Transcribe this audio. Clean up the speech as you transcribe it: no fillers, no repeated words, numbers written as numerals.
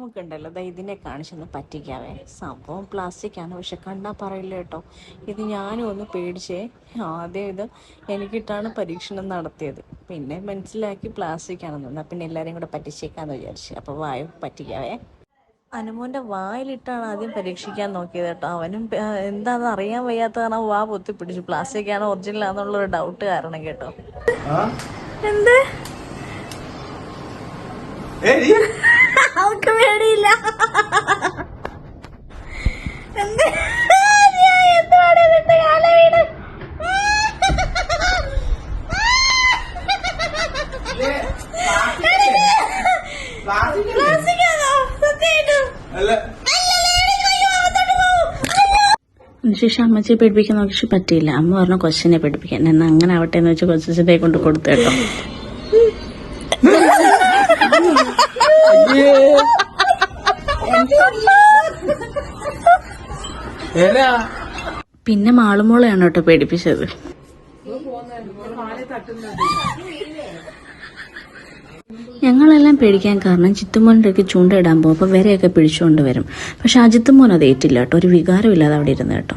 നമുക്കുണ്ടല്ലോ ഇതിനെ കാണിച്ചൊന്ന് പറ്റിക്കാവേ. സംഭവം പ്ലാസ്റ്റിക് ആണ്, പക്ഷെ കണ്ടാൽ പറയില്ല കേട്ടോ. ഇത് ഞാനും ഒന്ന് പേടിച്ചേ. ആദ്യം ഇത് എനിക്കിട്ടാണ് പരീക്ഷണം നടത്തിയത്, പിന്നെ മനസ്സിലാക്കി പ്ലാസ്റ്റിക് ആണെന്ന്. പിന്നെ എല്ലാവരെയും കൂടെ പറ്റിച്ചേക്കാന്ന് വിചാരിച്ചു. അപ്പോൾ വായു പറ്റിക്കാവേ. അനുമോൻ്റെ വായിലിട്ടാണ് ആദ്യം പരീക്ഷിക്കാൻ നോക്കിയത് കേട്ടോ. അവനും എന്താണെന്ന് അറിയാൻ വയ്യാത്തതാണ് വാ പൊത്തി പിടിച്ചു. പ്ലാസ്റ്റിക് ആണോ ഒറിജിനൽ ആണെന്നുള്ളൊരു ഡൗട്ട് കാരണം കേട്ടോ. എന്ത് അവർക്ക് പേടിയില്ല. ശേഷം അമ്മച്ചിയെ പേടിപ്പിക്കാൻ നോക്കി പറ്റിയില്ല. അമ്മ പറഞ്ഞ കൊച്ചിനെ പേടിപ്പിക്കാൻ. എന്നാ അങ്ങനെ ആവട്ടെ എന്ന് വെച്ച് കൊച്ചിനെ കൊണ്ട് കൊടുത്തു കേട്ടോ. പിന്നെ മാളുമോളെയാണ് കേട്ടോ പേടിപ്പിച്ചത്. ഞങ്ങളെല്ലാം പേടിക്കാൻ കാരണം ചിത്തുമോൻ്റെ ഒക്കെ ചൂണ്ടയിടാൻ പോകുമ്പോൾ വരെയൊക്കെ പിടിച്ചുകൊണ്ട് വരും. പക്ഷെ അജിത്തുമോൻ അത് ഏറ്റില്ല കേട്ടോ. ഒരു വികാരമില്ലാതെ അവിടെ ഇരുന്ന് കേട്ടോ.